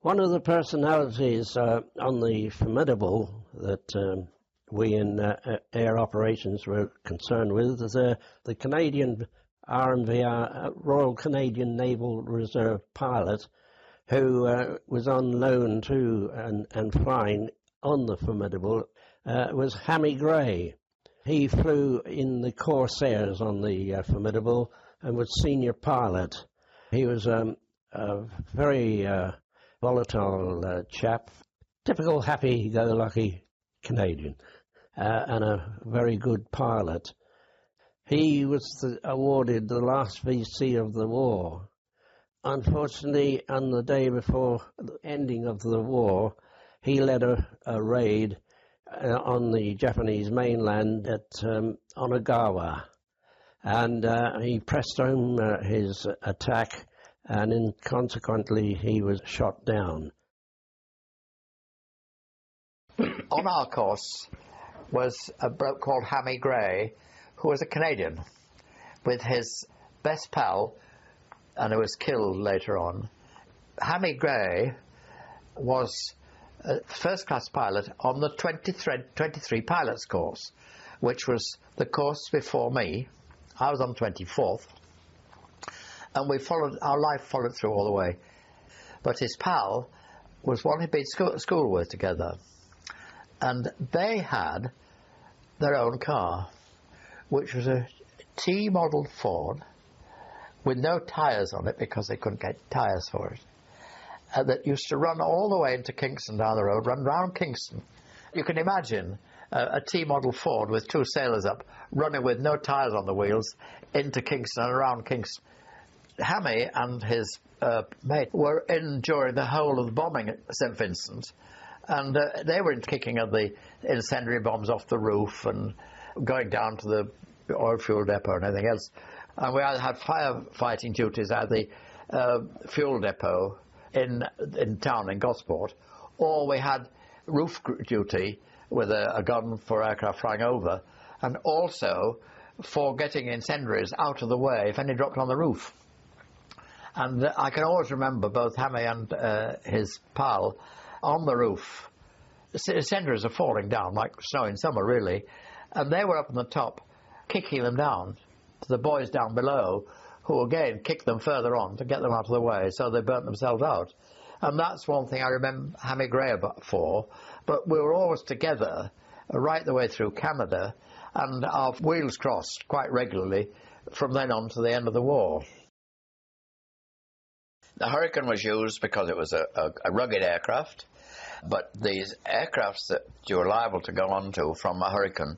One of the personalities on the Formidable that we in air operations were concerned with is the Canadian RNVR, Royal Canadian Naval Reserve pilot, who was on loan to and flying on the Formidable, was Hammy Gray. He flew in the Corsairs on the Formidable and was senior pilot. He was a very volatile chap, typical happy-go-lucky Canadian, and a very good pilot. He was awarded the last VC of the war. Unfortunately, on the day before the ending of the war, he led a raid on the Japanese mainland at Onagawa, and he pressed home his attack, and consequently he was shot down. On our course was a bloke called Hammy Gray, who was a Canadian, with his best pal, and who was killed later on. Hammy Gray was a first-class pilot on the 23 pilots course, which was the course before me. I was on 24th. And our life followed through all the way. But his pal was one he'd been at school with together. And they had their own car, which was a T-model Ford with no tyres on it because they couldn't get tyres for it. That used to run all the way into Kingston down the road, run round Kingston. You can imagine a T-model Ford with two sailors up, running with no tyres on the wheels into Kingston and around Kingston. Hammy and his mate were in during the whole of the bombing at St. Vincent, and they were kicking at the incendiary bombs off the roof and going down to the oil fuel depot and everything else. And we either had firefighting duties at the fuel depot in town in Gosport, or we had roof duty with a gun for aircraft flying over, and also for getting incendiaries out of the way if any dropped on the roof. And I can always remember both Hammy and his pal on the roof. The incendiaries are falling down like snow in summer, really, and they were up on the top kicking them down to the boys down below, who again kicked them further on to get them out of the way, so they burnt themselves out. And that's one thing I remember Hammy Gray for. But we were always together right the way through Canada, and our wheels crossed quite regularly from then on to the end of the war. The Hurricane was used because it was a rugged aircraft, but these aircrafts that you were liable to go onto from a Hurricane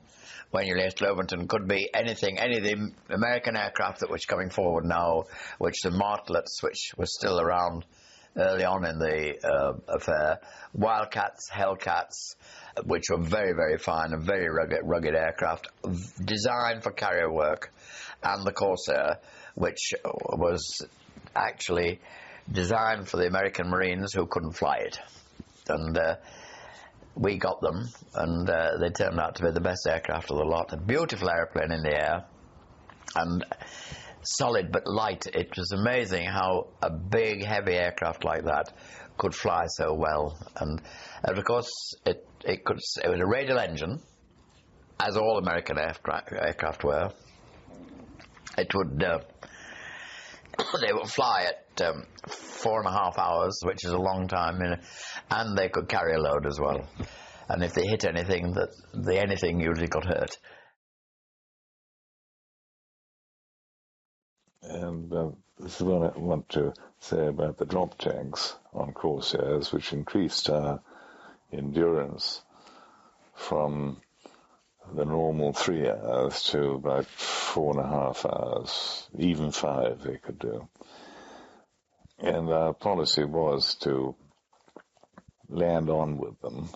when you left Lobington could be anything, any of the American aircraft that was coming forward now, which the Martlets, which was still around early on in the affair, Wildcats, Hellcats, which were very, very fine and very rugged aircraft, designed for carrier work, and the Corsair, which was actually designed for the American Marines who couldn't fly it. And we got them, and they turned out to be the best aircraft of the lot. A beautiful airplane in the air, and solid but light. It was amazing how a big, heavy aircraft like that could fly so well. And of course, it was a radial engine, as all American aircraft were. It would they would fly at 4.5 hours, which is a long time, and they could carry a load as well. And if they hit anything, the anything usually got hurt. And this is what I want to say about the drop tanks on Corsairs, which increased our endurance from the normal 3 hours to about 4.5 hours, even 5 they could do. And our policy was to land on with them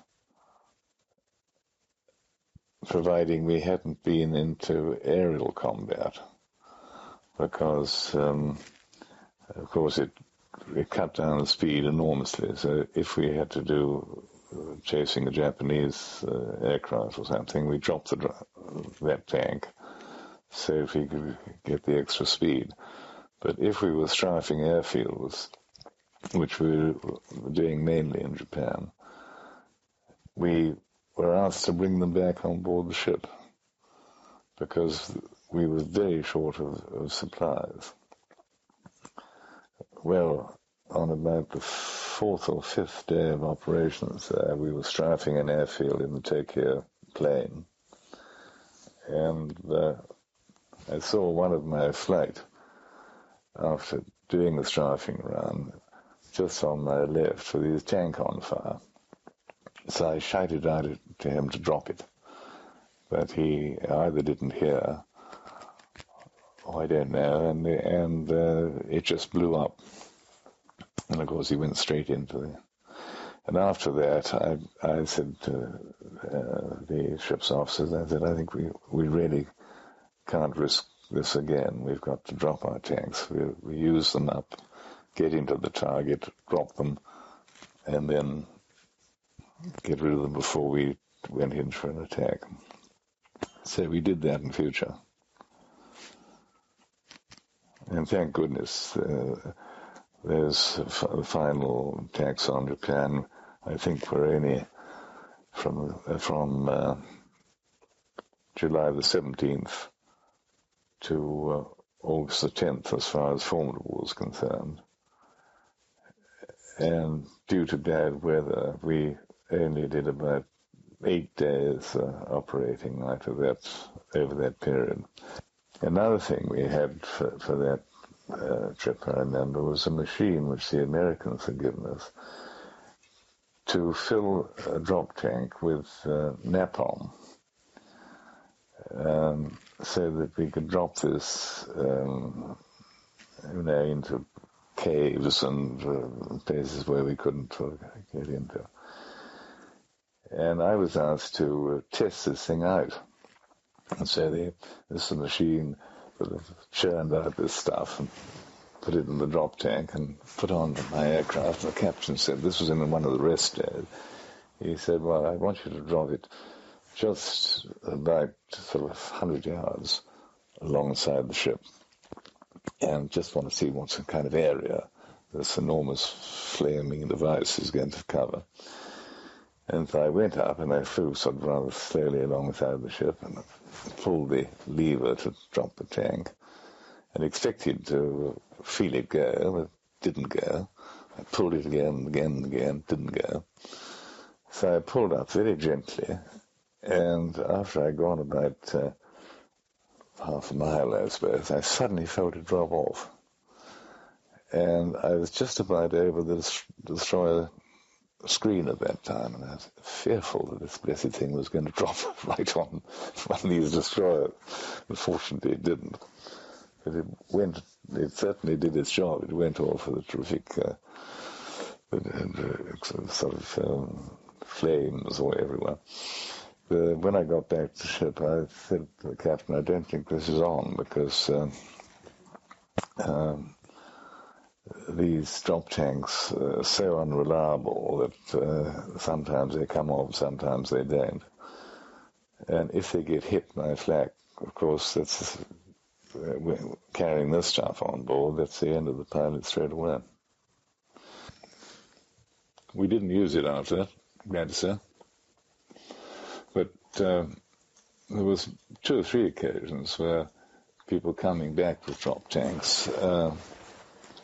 providing we hadn't been into aerial combat, because, of course, it cut down the speed enormously. So if we had to do chasing a Japanese aircraft or something, we dropped that tank so if we could get the extra speed. But if we were strafing airfields, which we were doing mainly in Japan, we were asked to bring them back on board the ship because we were very short of supplies. Well, on about the fourth or fifth day of operations we were strafing an airfield in the Tokyo plain, and I saw one of my flight after doing the strafing run just on my left with his tank on fire. So I shouted out to him to drop it, but he either didn't hear, or I don't know, and it just blew up. And of course he went straight into it. And after that, I said to the ship's officers, I said, I think we really can't risk this again. We've got to drop our tanks. We use them up, get into the target, drop them, and then get rid of them before we went in for an attack. So we did that in future. And thank goodness there's final attacks on Japan. I think were only from July the 17th to August the 10th as far as Formidable was concerned. And due to bad weather, we only did about 8 days operating over that period. Another thing we had for that trip, I remember, was a machine which the Americans had given us to fill a drop tank with napalm, so that we could drop this, into caves and places where we couldn't get into. And I was asked to test this thing out. And so this is a machine that churned out this stuff and put it in the drop tank and put on my aircraft. The captain said, this was in one of the rest days, he said, well, I want you to drop it just about sort of 100 yards alongside the ship, and just want to see what kind of area this enormous flaming device is going to cover. And so I went up and I flew sort of rather slowly alongside the ship and pulled the lever to drop the tank and expected to feel it go, but it didn't go. I pulled it again, didn't go. So I pulled up very gently, and after I'd gone about half a mile, I suppose, I suddenly felt it drop off. And I was just about over the destroyer screen at that time, and I was fearful that this blessed thing was going to drop right on one of these destroyers. Unfortunately, it didn't. But it certainly did its job. It went off with a terrific sort of flames all everywhere. When I got back to the ship, I said to the captain, I don't think this is on, because these drop tanks are so unreliable that sometimes they come off, sometimes they don't. And if they get hit by flak, of course, that's carrying this stuff on board, that's the end of the pilot straight away. We didn't use it after that, glad to say. But there was 2 or 3 occasions where people coming back with drop tanks,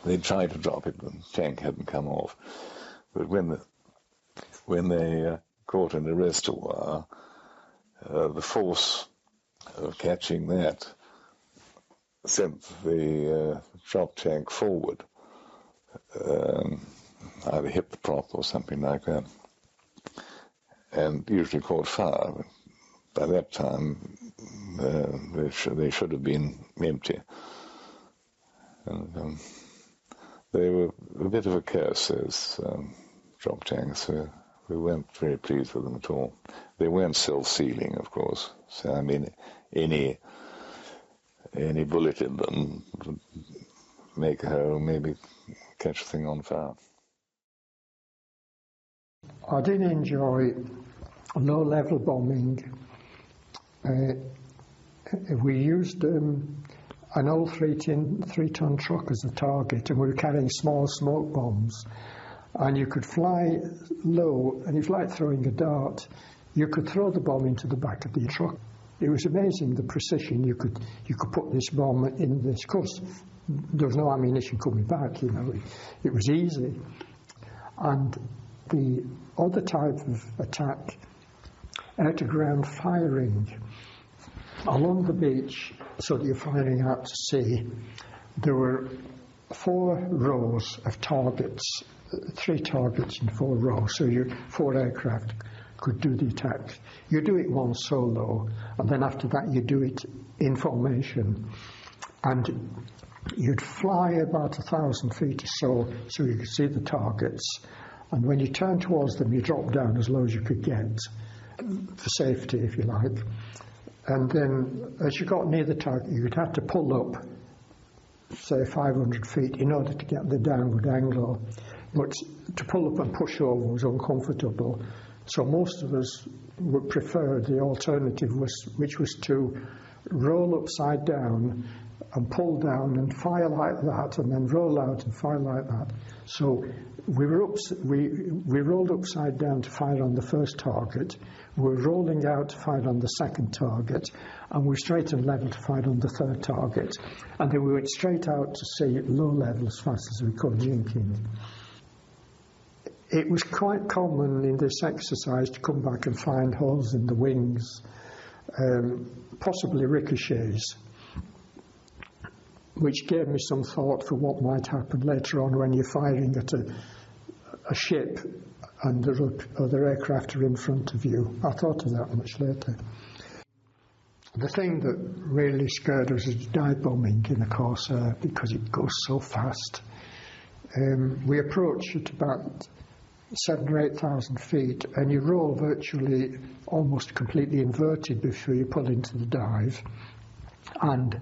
they tried to drop it, the tank hadn't come off. But when they caught in the reservoir, the force of catching that sent the drop tank forward, either hit the prop or something like that, and usually caught fire. But by that time, they should have been empty. And they were a bit of a curse, those drop tanks. we weren't very pleased with them at all. They weren't self-sealing, of course. So, I mean, any bullet in them would make a hole, maybe catch a thing on fire. I did enjoy low-level bombing. We used an old 3-ton truck as a target, and we were carrying small smoke bombs. And you could fly low, and it's like throwing a dart. You could throw the bomb into the back of the truck. It was amazing the precision you could put this bomb in this. Of course, there was no ammunition coming back. It was easy. And the other type of attack, air-to-ground firing. Along the beach, so that you're firing out to sea, there were 4 rows of targets, 3 targets in 4 rows, so 4 aircraft could do the attacks. You do it once solo, and then after that you do it in formation. And you'd fly about 1,000 feet or so you could see the targets. And when you turn towards them, you drop down as low as you could get, for safety, if you like. And then, as you got near the target, you'd have to pull up, say 500 feet, in order to get the downward angle. But to pull up and push over was uncomfortable. So most of us would prefer the alternative, which was to roll upside down and pull down and fire like that, and then roll out and fire like that. So we rolled upside down to fire on the first target. We were rolling out to fire on the second target, and we were straight and level to fire on the third target. And then we went straight out to sea at low level as fast as we could, jinking. It was quite common in this exercise to come back and find holes in the wings, possibly ricochets, which gave me some thought for what might happen later on when you're firing at a ship and the other aircraft are in front of you. I thought of that much later. The thing that really scared us is dive bombing in a Corsair, because it goes so fast. We approach at about 7,000 or 8,000 feet, and you roll virtually almost completely inverted before you pull into the dive. And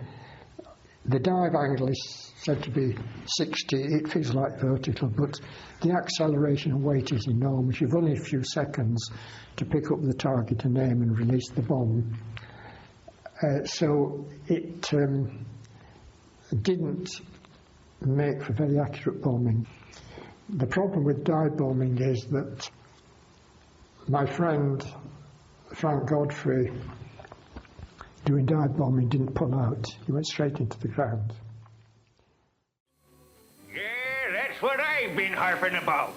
the dive angle is said to be 60. It feels like vertical, but the acceleration and weight is enormous. You've only a few seconds to pick up the target and aim and release the bomb. So it didn't make for very accurate bombing. The problem with dive bombing is that my friend Frank Godfrey, doing dive bombing, didn't pull out. He went straight into the ground. Yeah, that's what I've been harping about.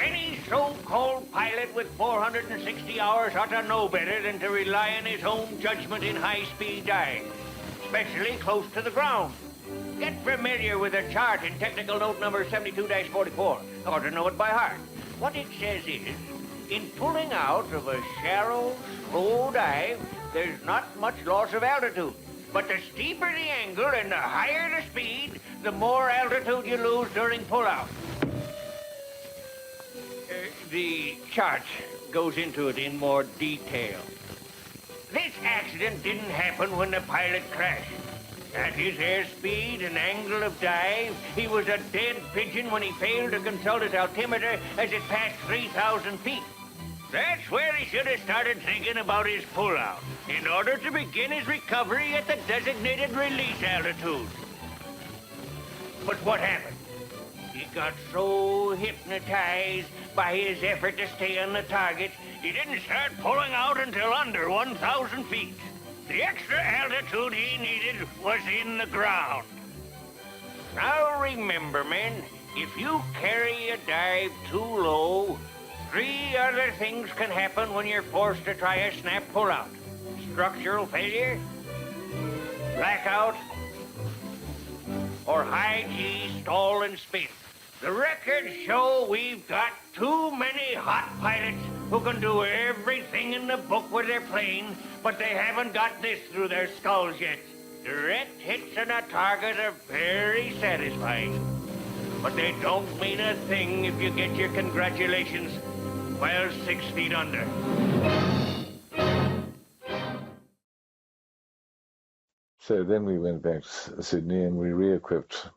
Any so-called pilot with 460 hours ought to know better than to rely on his own judgment in high-speed dives, especially close to the ground. Get familiar with the chart in technical note number 72-44, or to know it by heart. What it says is, in pulling out of a shallow, slow dive, there's not much loss of altitude. But the steeper the angle and the higher the speed, the more altitude you lose during pullout. The chart goes into it in more detail. This accident didn't happen when the pilot crashed. At his airspeed and angle of dive, he was a dead pigeon when he failed to consult his altimeter as it passed 3,000 feet. That's where he should have started thinking about his pullout in order to begin his recovery at the designated release altitude. But what happened? He got so hypnotized by his effort to stay on the target, he didn't start pulling out until under 1,000 feet. The extra altitude he needed was in the ground. Now remember, men, if you carry a dive too low, 3 other things can happen when you're forced to try a snap pullout. Structural failure, blackout, or high G stall and spin. The records show we've got too many hot pilots who can do everything in the book with their plane, but they haven't got this through their skulls yet. Direct hits on a target are very satisfying, but they don't mean a thing if you get your congratulations while 6 feet under. So then we went back to Sydney and we re-equipped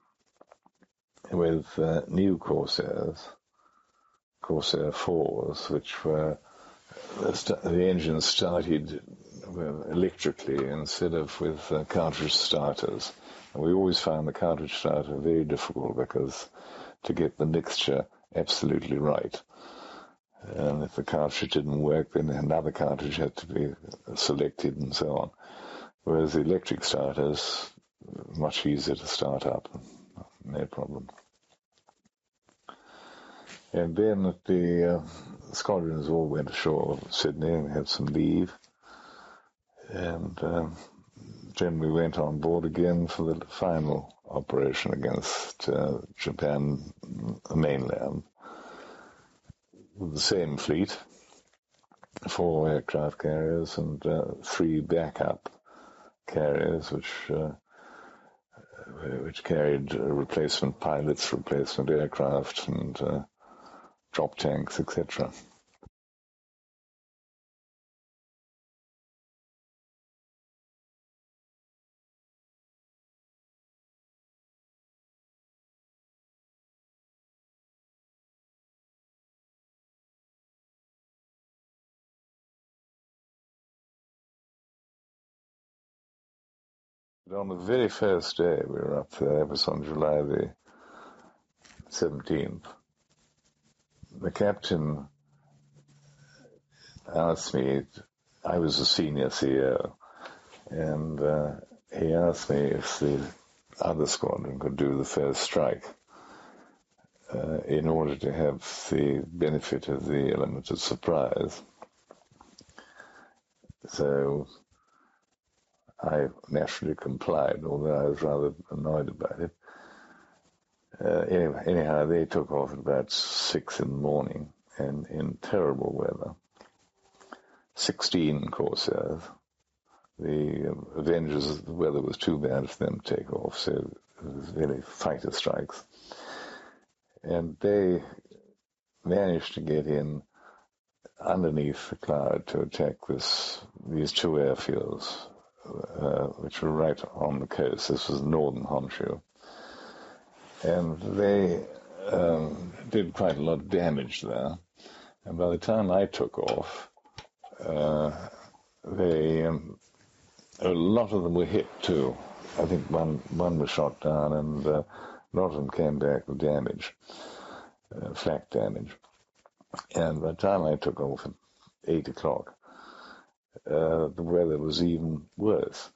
with new Corsairs, Corsair 4s, which were, the engines started electrically instead of with cartridge starters. And we always found the cartridge starter very difficult because to get the mixture absolutely right. And if the cartridge didn't work, then another cartridge had to be selected and so on. Whereas the electric starters, much easier to start up, no problem. And then the squadrons all went ashore in Sydney and had some leave. And then we went on board again for the final operation against Japan mainland. With the same fleet, 4 aircraft carriers and 3 backup carriers, which carried replacement pilots, replacement aircraft, and drop tanks, etc. But on the very first day we were up there, it was on July the 17th, the captain asked me, I was a senior CEO, and he asked me if the other squadron could do the first strike in order to have the benefit of the element of surprise. So I naturally complied, although I was rather annoyed about it. Anyhow, they took off at about 6 in the morning, and in terrible weather. 16 Corsairs. The Avengers, the weather was too bad for them to take off, so it was really fighter strikes. And they managed to get in underneath the cloud to attack these 2 airfields, which were right on the coast. This was northern Honshu. And they did quite a lot of damage there. And by the time I took off, a lot of them were hit too. I think one was shot down, and a lot of them came back with damage, flak damage. And by the time I took off at 8 o'clock, the weather was even worse.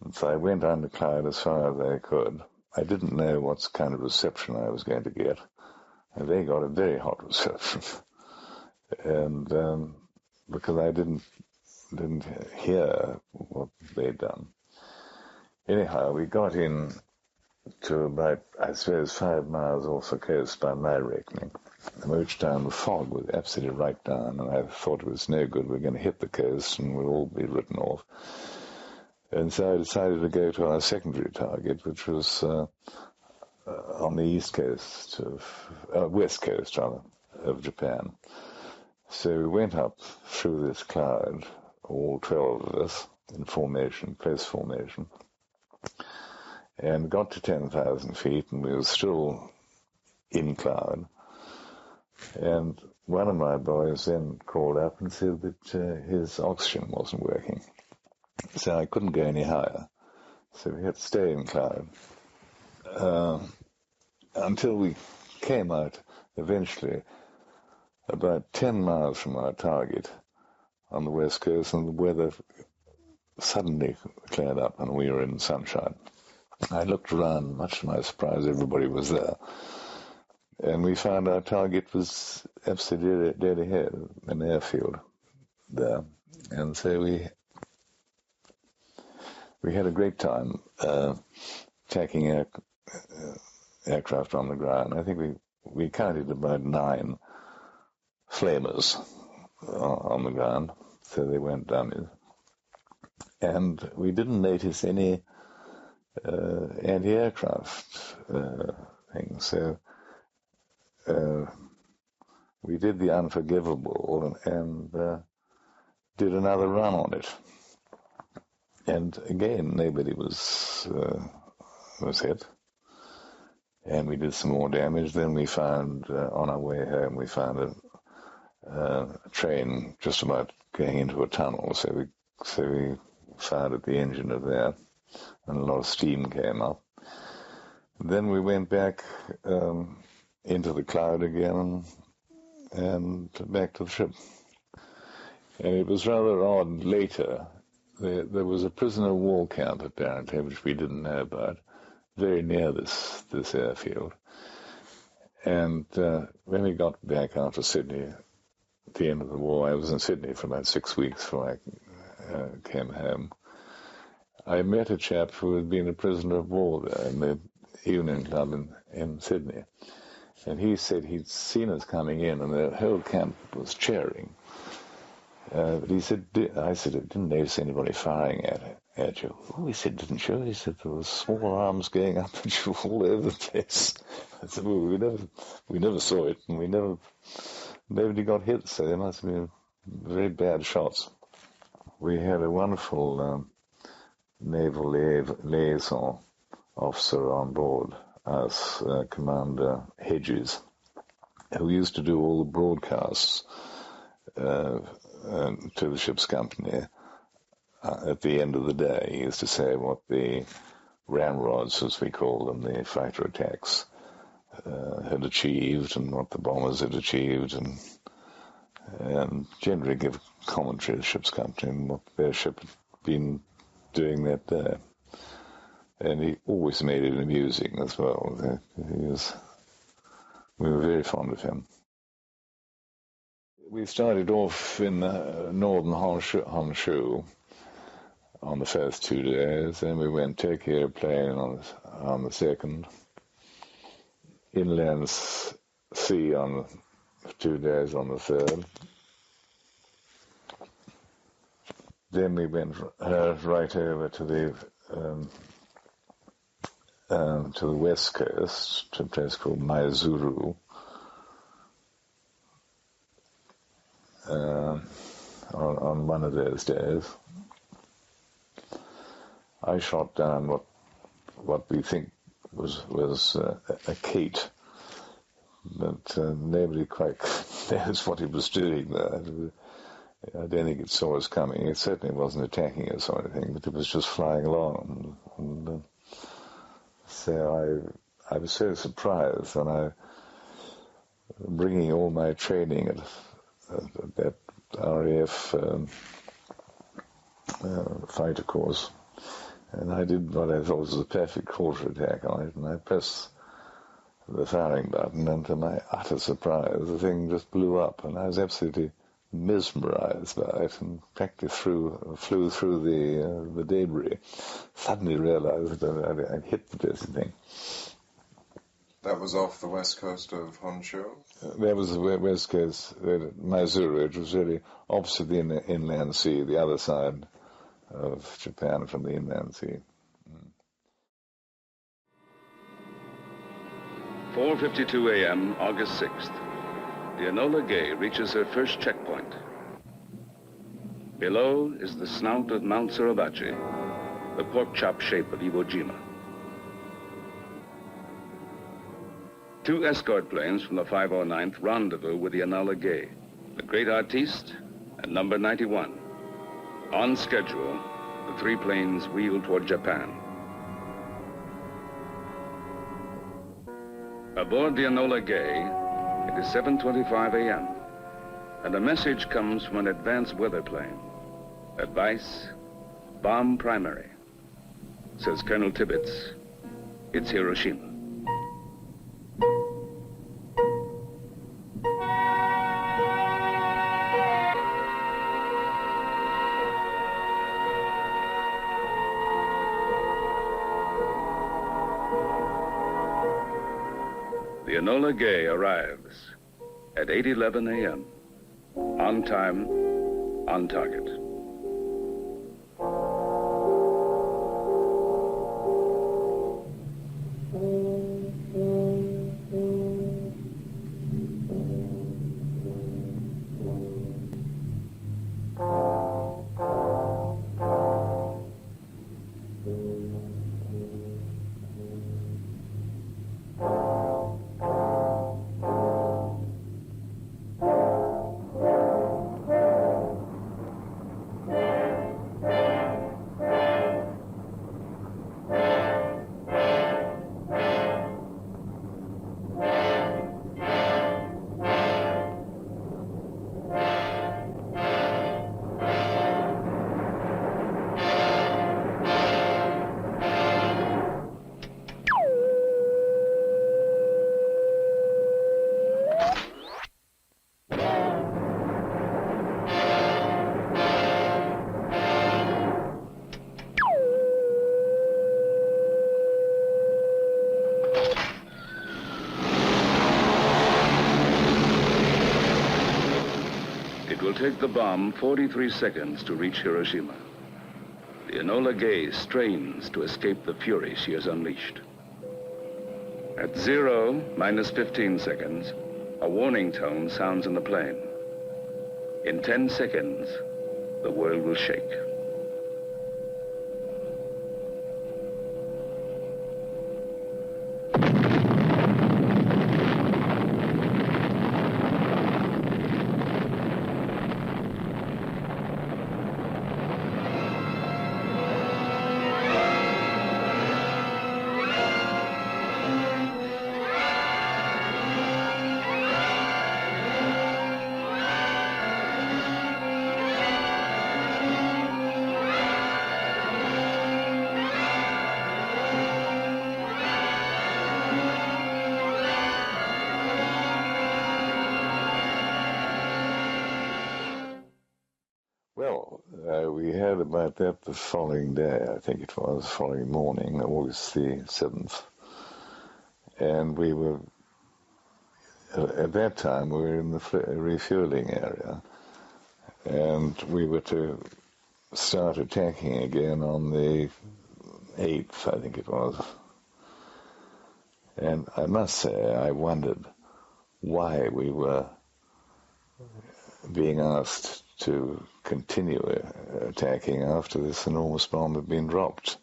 And so I went under cloud as far as I could. I didn't know what kind of reception I was going to get, and they got a very hot reception. And because I didn't hear what they'd done. Anyhow, we got in to about, I suppose, 5 miles off the coast by my reckoning, which time the fog was absolutely right down, and I thought it was no good. We're going to hit the coast and we'll all be written off. And so I decided to go to our secondary target, which was on the east coast west coast of Japan. So we went up through this cloud, all 12 of us, in formation, close formation, and got to 10,000 feet, and we were still in cloud. And one of my boys then called up and said that his oxygen wasn't working. So I couldn't go any higher. So we had to stay in cloud until we came out eventually about 10 miles from our target on the west coast, and the weather suddenly cleared up and we were in sunshine. I looked around, much to my surprise, everybody was there. And we found our target was absolutely dead ahead, an airfield there. And so we had a great time attacking aircraft on the ground. I think we counted about 9 flamers on the ground, so they weren't dummies. And we didn't notice any anti-aircraft things. So we did the unforgivable and did another run on it. And again, nobody was hit. And we did some more damage. Then we found, on our way home, we found a train just about going into a tunnel. So we fired the engine of that, and a lot of steam came up. Then we went back into the cloud again and back to the ship. And it was rather odd later. There was a prisoner of war camp, apparently, which we didn't know about, very near this airfield. And when we got back after Sydney, at the end of the war, I was in Sydney for about 6 weeks before I came home. I met a chap who had been a prisoner of war there in the evening club in Sydney. And he said he'd seen us coming in and the whole camp was cheering. But he said, I said, I didn't notice anybody firing at you. Oh, he said, didn't you? He said, there was small arms going up at you all over the place. I said, well, we never saw it, and nobody got hit, so there must have been very bad shots. We had a wonderful naval liaison officer on board, as Commander Hedges, who used to do all the broadcasts to the ship's company. At the end of the day, he used to say what the ramrods, as we call them, the fighter attacks, had achieved, and what the bombers had achieved, and generally give commentary to the ship's company and what their ship had been doing that day. And he always made it amusing as well. We were very fond of him. We started off in northern Honshu on the first 2 days, then we went Turkey airplane on the second, inland sea on 2 days on the third. Then we went right over to the west coast, to a place called Maizuru, on one of those days. I shot down what we think was a Kate, but nobody quite knows what it was doing there. I don't think it saw us coming. It certainly wasn't attacking us or anything, but it was just flying along. And so I was so surprised, and bringing all my training at that RAF fighter course, and I did what I thought was a perfect quarter attack on it, and I pressed the firing button, and to my utter surprise, the thing just blew up, and I was absolutely mesmerized by it, and practically flew through the debris. Suddenly realized that I'd hit the blessed thing. That was off the west coast of Honshu? That was the west coast, Maizuru, which was really opposite the inland sea, the other side of Japan from the inland sea. 4:52 a.m., August 6th. The Enola Gay reaches her first checkpoint. Below is the snout of Mount Suribachi, the pork chop shape of Iwo Jima. 2 escort planes from the 509th rendezvous with the Enola Gay, the Great Artiste, and number 91. On schedule, the 3 planes wheel toward Japan. Aboard the Enola Gay, it is 7:25 a.m., and a message comes from an advanced weather plane. Advice, bomb primary. Says Colonel Tibbets, it's Hiroshima. The Enola Gay arrives at 8:11 a.m. On time, on target. take the bomb 43 seconds to reach Hiroshima. The Enola Gay strains to escape the fury she has unleashed. At 0, -15 seconds, a warning tone sounds in the plane. In 10 seconds, the world will shake. Well, we heard about that the following day, I think it was, following morning, August the 7th. And we were, at that time, we were in the refueling area. And we were to start attacking again on the 8th, I think it was. And I must say, I wondered why we were being asked to continue attacking after this enormous bomb had been dropped.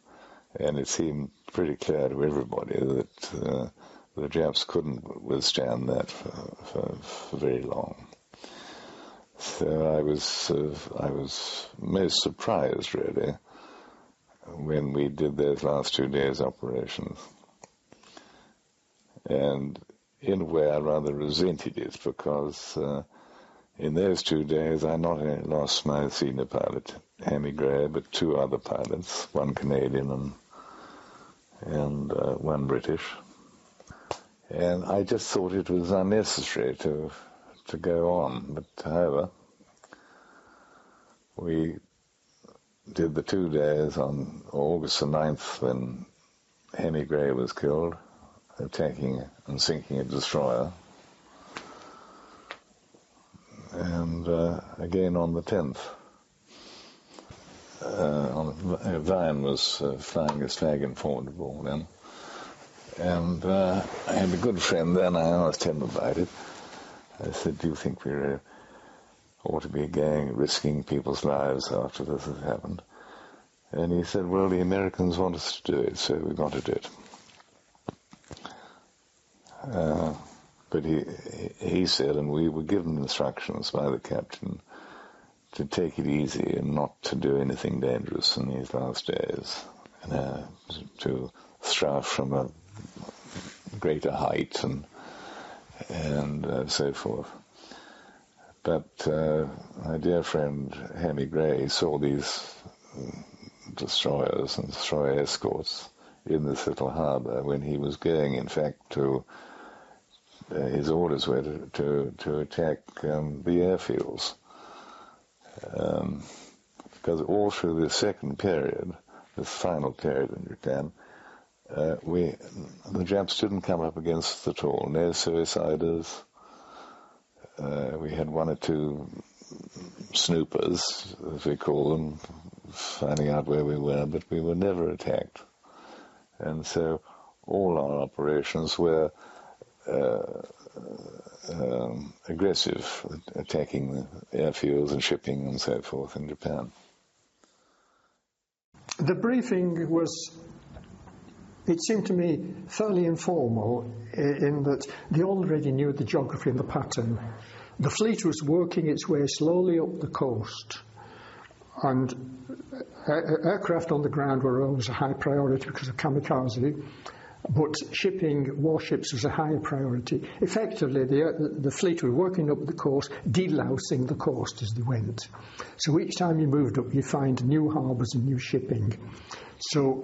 And it seemed pretty clear to everybody that the Japs couldn't withstand that for very long. So I was most surprised, really, when we did those last 2 days' operations. And in a way I rather resented it, because in those 2 days I not only lost my senior pilot, Hammy Gray, but 2 other pilots, one Canadian and one British. And I just thought it was unnecessary to go on. But however, we did the 2 days on August the 9th when Hammy Gray was killed, attacking and sinking a destroyer. And again on the 10th. Vian was flying his flag in Formidable then. And I had a good friend then, I asked him about it. I said, do you think we ought to be risking people's lives after this has happened? And he said, well, the Americans want us to do it, so we've got to do it. But he said, and we were given instructions by the captain to take it easy and not to do anything dangerous in these last days, to throw from a greater height and so forth. But my dear friend Hammy Gray saw these destroyers and destroyer escorts in this little harbour when he was going, in fact, to his orders were to attack the airfields. Because all through the second period, this final period in Japan, the Japs didn't come up against us at all. No suiciders. We had 1 or 2 snoopers, as we call them, finding out where we were, but we were never attacked. And so all our operations were aggressive, attacking the airfields and shipping and so forth in Japan. The briefing was, it seemed to me, fairly informal in that they already knew the geography and the pattern. The fleet was working its way slowly up the coast, and aircraft on the ground were always a high priority because of kamikaze, but shipping warships was a higher priority. Effectively, the fleet were working up the coast, delousing the coast as they went. So each time you moved up, you find new harbours and new shipping. So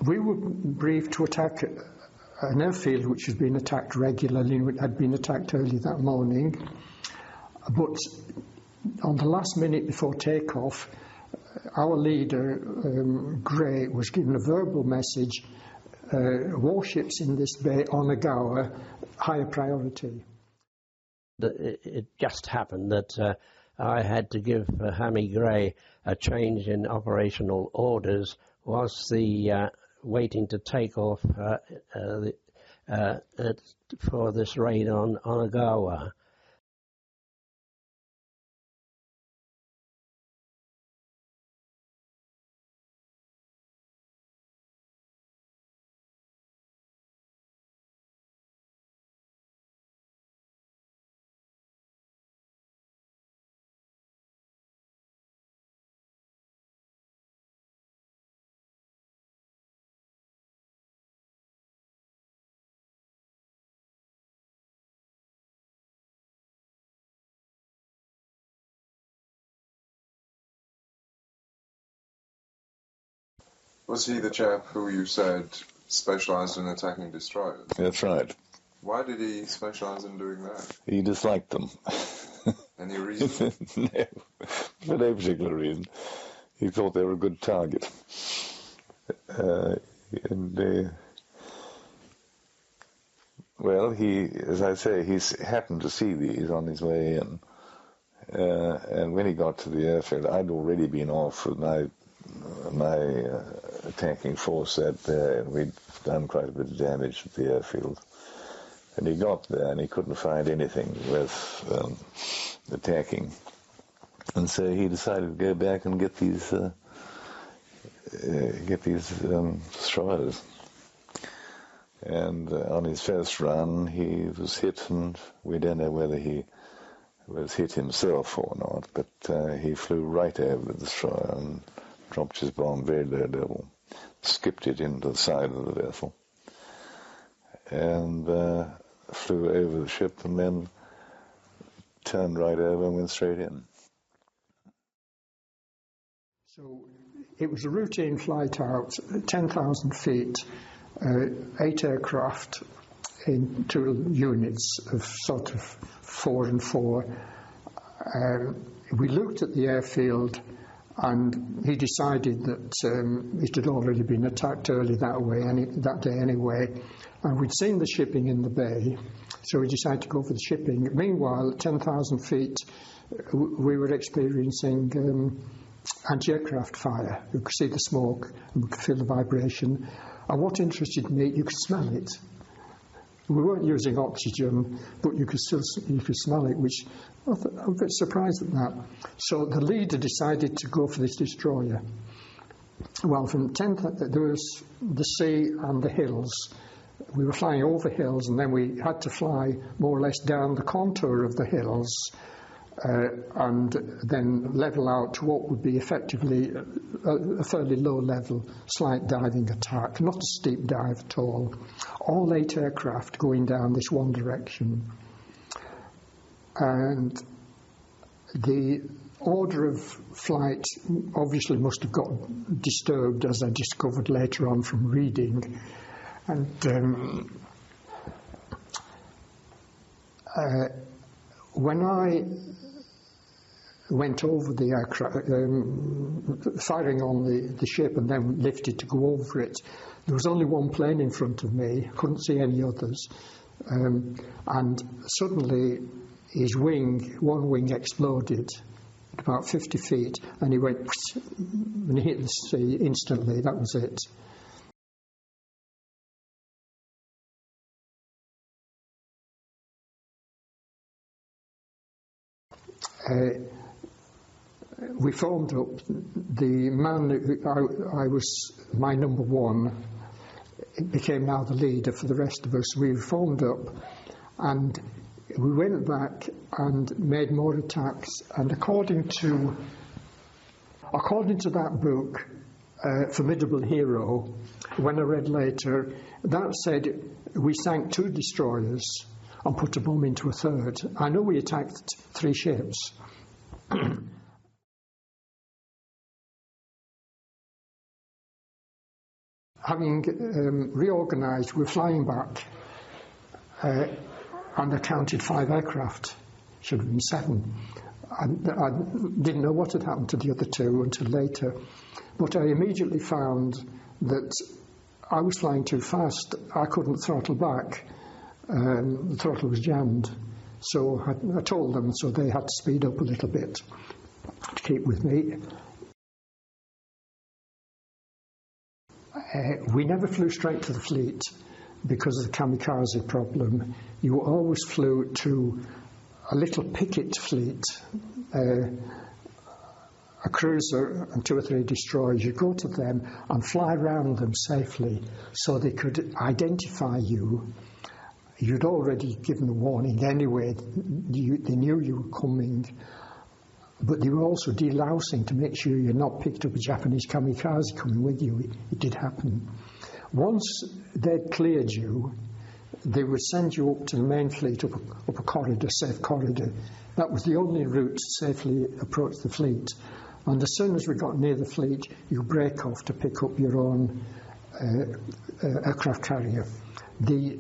we were briefed to attack an airfield which has been attacked regularly, had been attacked early that morning. But on the last minute before takeoff, our leader, Gray, was given a verbal message, warships in this bay, Onagawa, higher priority. It just happened that I had to give Hammy Gray a change in operational orders whilst the waiting to take off for this raid on Onagawa. Was he the chap who you said specialised in attacking destroyers? That's right. Why did he specialise in doing that? He disliked them. Any reason? No, for no particular reason. He thought they were a good target. Well, he, as I say, he happened to see these on his way in. And when he got to the airfield, I'd already been off with my attacking force that day, and we'd done quite a bit of damage at the airfield. And he got there, and he couldn't find anything worth attacking. And so he decided to go back and get these destroyers. And on his first run, he was hit, and we don't know whether he was hit himself or not, but he flew right over the destroyer and dropped his bomb very low level, skipped it into the side of the vessel, and flew over the ship, and then turned right over and went straight in. So it was a routine flight out, 10,000 feet, 8 aircraft in 2 units of sort of 4 and 4. We looked at the airfield, and he decided that it had already been attacked early that day anyway, and we'd seen the shipping in the bay, so we decided to go for the shipping. Meanwhile, at 10,000 feet, we were experiencing anti-aircraft fire. You could see the smoke, and we could feel the vibration, and what interested me, you could smell it. We weren't using oxygen, but you could smell it, which I'm a bit surprised at that. So the leader decided to go for this destroyer. Well, from 10th, there was the sea and the hills. We were flying over hills, and then we had to fly more or less down the contour of the hills, and then level out to what would be effectively a fairly low-level, slight diving attack, not a steep dive at all. All 8 aircraft going down this one direction. And the order of flight obviously must have got disturbed, as I discovered later on from reading. And when I went over the aircraft, firing on the ship and then lifted to go over it, there was only one plane in front of me. I couldn't see any others. And suddenly his one wing exploded at about 50 feet, and he went and he hit the sea instantly. That was it. We formed up. The man I was my number one became now the leader for the rest of us. We formed up, and we went back and made more attacks. And according to that book, Formidable Hero, when I read later, that said we sank 2 destroyers and put a bomb into a third. I know we attacked 3 ships. Having reorganised, we're flying back, and I counted 5 aircraft. Should have been 7. I didn't know what had happened to the other 2 until later, but I immediately found that I was flying too fast. I couldn't throttle back. The throttle was jammed. So I told them, so they had to speed up a little bit to keep with me. We never flew straight to the fleet because of the kamikaze problem. You always flew to a little picket fleet, a cruiser and 2 or 3 destroyers. You go to them and fly around them safely so they could identify you. You'd already given a warning anyway. They knew you were coming. But they were also delousing to make sure you're not picked up a Japanese kamikaze coming with you. It did happen. Once they'd cleared you, they would send you up to the main fleet, up a corridor, safe corridor. That was the only route to safely approach the fleet. And as soon as we got near the fleet, you break off to pick up your own aircraft carrier. The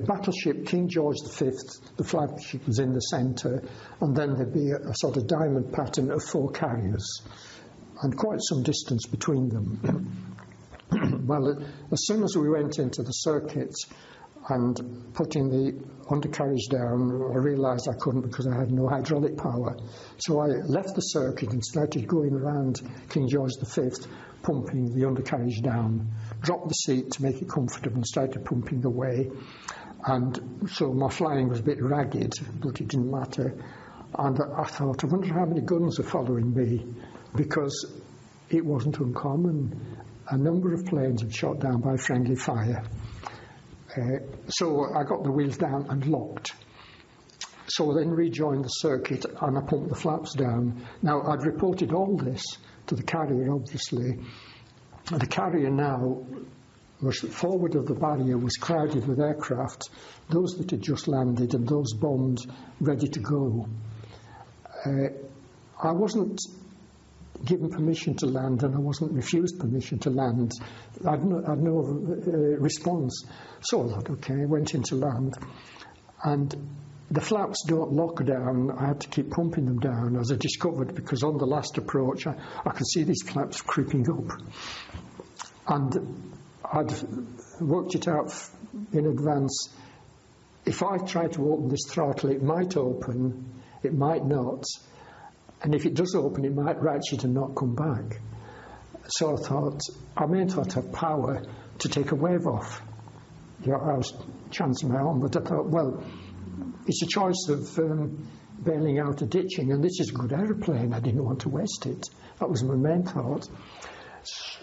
battleship King George V, the flagship, was in the centre, and then there'd be a sort of diamond pattern of 4 carriers, and quite some distance between them. Well, as soon as we went into the circuit and putting the undercarriage down, I realised I couldn't because I had no hydraulic power. So I left the circuit and started going around King George V, pumping the undercarriage down, dropped the seat to make it comfortable and started pumping away. And so my flying was a bit ragged, but it didn't matter. And I thought, I wonder how many guns are following me, because it wasn't uncommon. A number of planes had shot down by friendly fire. So I got the wheels down and locked. So I then rejoined the circuit and I pumped the flaps down. Now, I'd reported all this to the carrier, obviously. The carrier now was forward of the barrier, was crowded with aircraft, those that had just landed and those bombed, ready to go. I wasn't given permission to land, and I wasn't refused permission to land. I'd no response. So I thought, okay, I went into land. And the flaps don't lock down. I had to keep pumping them down, as I discovered, because on the last approach, I could see these flaps creeping up. And I'd worked it out in advance. If I tried to open this throttle, it might open, it might not. And if it does open, it might ratchet and not come back. So I thought, I may not have power to take a wave off. I was chancing my arm, but I thought, well, it's a choice of bailing out or ditching, and this is a good aeroplane. I didn't want to waste it. That was my main thought.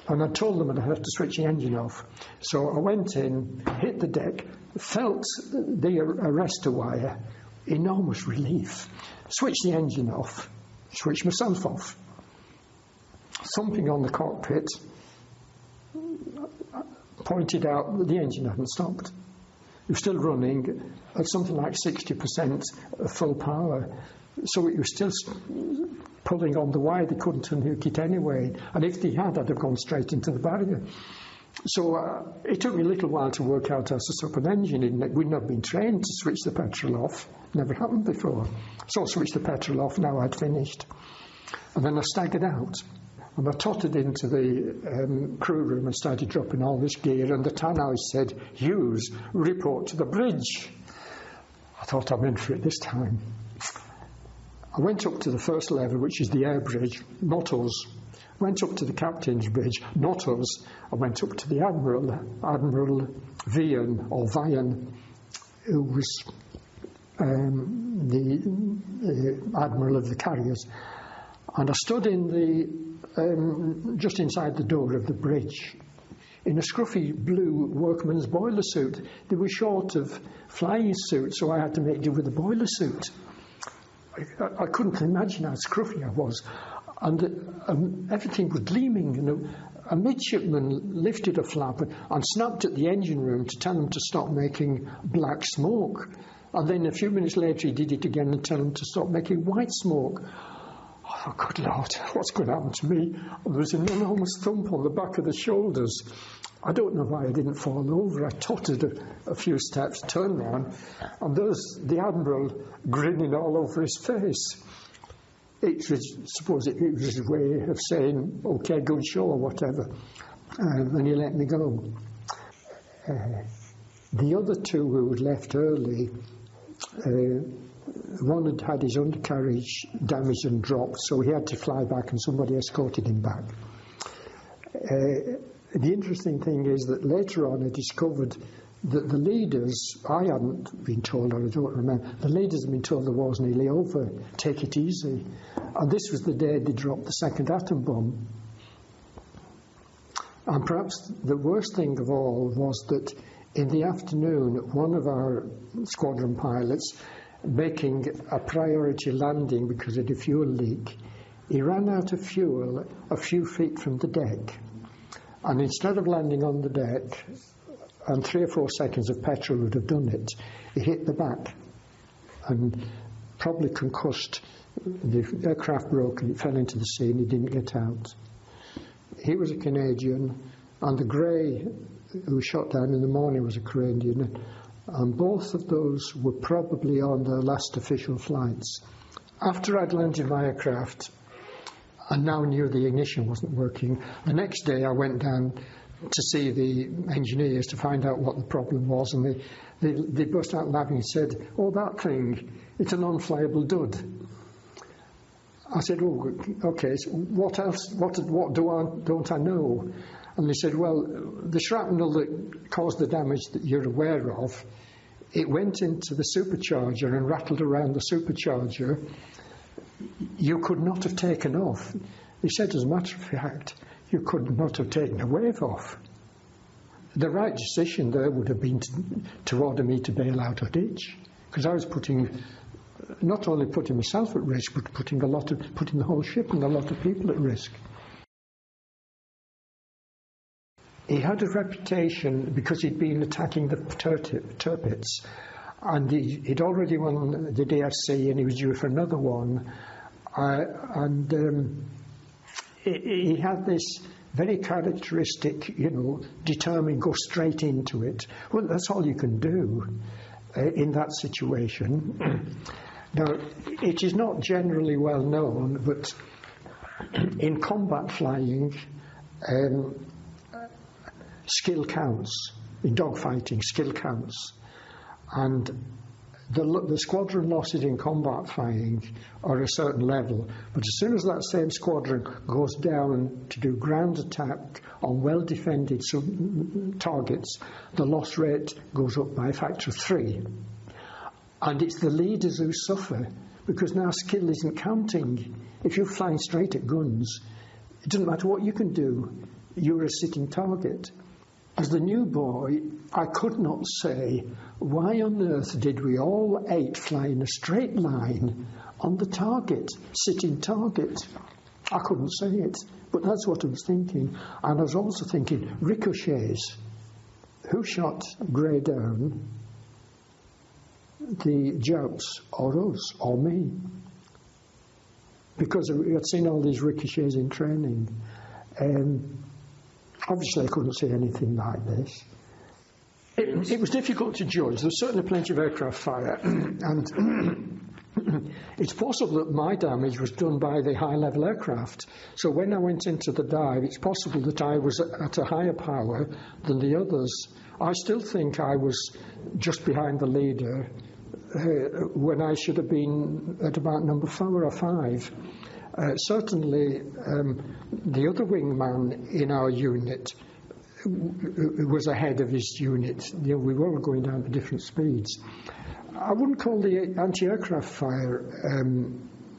And I told them I'd have to switch the engine off. So I went in, hit the deck, felt the arrestor wire, enormous relief, switched the engine off, switched myself off. Thumping on the cockpit, pointed out that the engine hadn't stopped. It was still running at something like 60% of full power. So it was still pulling on the wire. They couldn't unhook it anyway. And if they had, I'd have gone straight into the barrier. So it took me a little while to work out how to set up an engine. We'd not been trained to switch the petrol off. Never happened before. So I switched the petrol off. Now I'd finished. And then I staggered out. And I tottered into the crew room and started dropping all this gear. And the tannoy said, "Hughes, report to the bridge." I thought, I'm in for it this time. I went up to the first level, which is the air bridge, not us. Went up to the captain's bridge, not us. I went up to the Admiral Vian, or Vian, who was the Admiral of the carriers. And I stood in the just inside the door of the bridge in a scruffy blue workman's boiler suit. They were short of flying suits, so I had to make do with a boiler suit. I couldn't imagine how scruffy I was. And everything was gleaming. You know, a midshipman lifted a flap and snapped at the engine room to tell them to stop making black smoke. And then a few minutes later he did it again and tell them to stop making white smoke. Oh, good Lord, what's going to happen to me? And there was an enormous thump on the back of the shoulders. I don't know why I didn't fall over. I tottered a few steps, turned round, and there's the Admiral grinning all over his face. I suppose it was his way of saying, "OK, good show," or whatever. And he let me go. The other two who had left early one had had his undercarriage damaged and dropped, so he had to fly back and somebody escorted him back. The interesting thing is that later on I discovered that the leaders, I hadn't been told, or I don't remember, the leaders had been told the war's nearly over, take it easy. And this was the day they dropped the second atom bomb. And perhaps the worst thing of all was that in the afternoon, one of our squadron pilots, making a priority landing because of the fuel leak, he ran out of fuel a few feet from the deck. And instead of landing on the deck, and 3 or 4 seconds of petrol would have done it, he hit the back and probably concussed. The aircraft broke and it fell into the sea and he didn't get out. He was a Canadian, and the Gray who was shot down in the morning was a Canadian, and both of those were probably on their last official flights. After I'd landed my aircraft, I now knew the ignition wasn't working. The next day I went down to see the engineers to find out what the problem was, and they burst out laughing and said, "Oh, that thing, it's a non-flyable dud." I said, "Oh, okay, so what else, don't I know?" And they said, "Well, the shrapnel that caused the damage that you're aware of, it went into the supercharger and rattled around the supercharger. You could not have taken off." He said, "As a matter of fact, you could not have taken a wave off." The right decision there would have been to order me to bail out or ditch, because I was not only putting myself at risk, but putting the whole ship and a lot of people at risk. He had a reputation because he'd been attacking the Tirpitz, and he'd already won the DFC, and he was due for another one. He had this very characteristic, determined, go straight into it. Well, that's all you can do in that situation. Now, it is not generally well known, but in combat flying, skill counts. In dogfighting, skill counts. And the squadron losses in combat flying are a certain level, but as soon as that same squadron goes down to do ground attack on well-defended targets, the loss rate goes up by a factor of 3. And it's the leaders who suffer, because now skill isn't counting. If you're flying straight at guns, it doesn't matter what you can do, you're a sitting target. As the new boy, I could not say, why on earth did we all 8 fly in a straight line on the target, sitting target? I couldn't say it, but that's what I was thinking. And I was also thinking, ricochets. Who shot Gray down? The Japs, or us, or me? Because we had seen all these ricochets in training. Obviously, I couldn't see anything like this. It was difficult to judge. There was certainly plenty of aircraft fire, and it's possible that my damage was done by the high-level aircraft. So when I went into the dive, it's possible that I was at a higher power than the others. I still think I was just behind the leader when I should have been at about number 4 or 5. Certainly, the other wingman in our unit was ahead of his unit. We were all going down at different speeds. I wouldn't call the anti-aircraft fire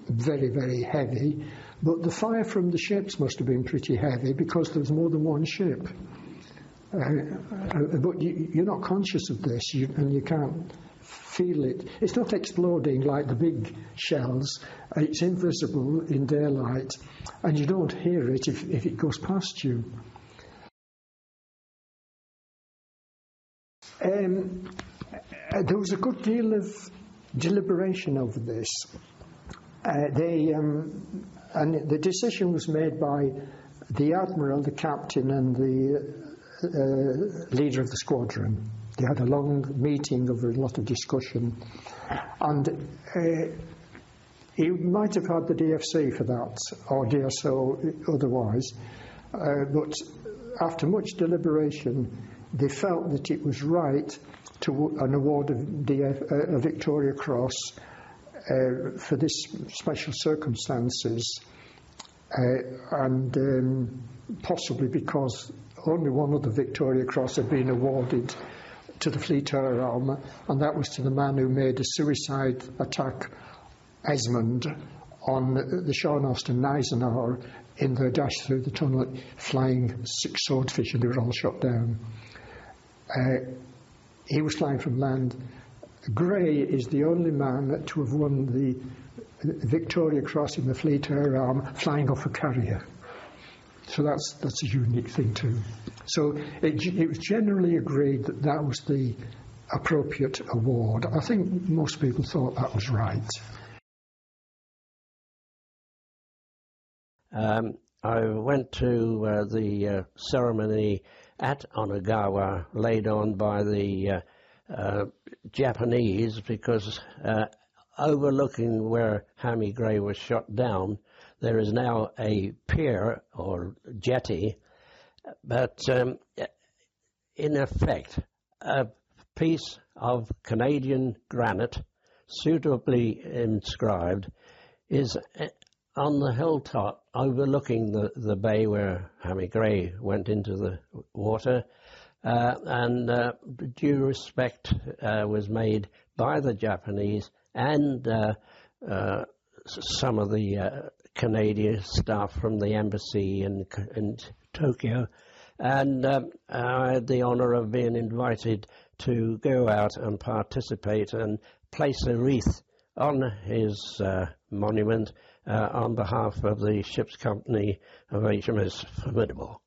very, very heavy, but the fire from the ships must have been pretty heavy because there was more than one ship. But you're not conscious of this, and you can't feel it. It's not exploding like the big shells. It's invisible in daylight, and you don't hear it if it goes past you. There was a good deal of deliberation over this. And the decision was made by the Admiral, the captain, and the leader of the squadron. They had a long meeting over a lot of discussion, and he might have had the DFC for that, or DSO otherwise, but after much deliberation they felt that it was right to an award of a Victoria Cross for this special circumstances, and possibly because only one other Victoria Cross had been awarded to the Fleet Air Arm, and that was to the man who made a suicide attack, Esmond, on the Shornost and Eisenhower in their dash through the tunnel, flying 6 swordfish, and they were all shot down. He was flying from land. Gray is the only man to have won the Victoria Cross in the Fleet Air Arm flying off a carrier. So that's a unique thing too. So it was generally agreed that that was the appropriate award. I think most people thought that was right. I went to the ceremony at Onagawa, laid on by the Japanese, because overlooking where Hammy Gray was shot down, there is now a pier or jetty, but in effect a piece of Canadian granite suitably inscribed is on the hilltop overlooking the bay where Hammy Gray went into the water, and due respect was made by the Japanese and some of the Canadian staff from the embassy in Tokyo, and I had the honour of being invited to go out and participate and place a wreath on his monument on behalf of the ship's company of HMS Formidable.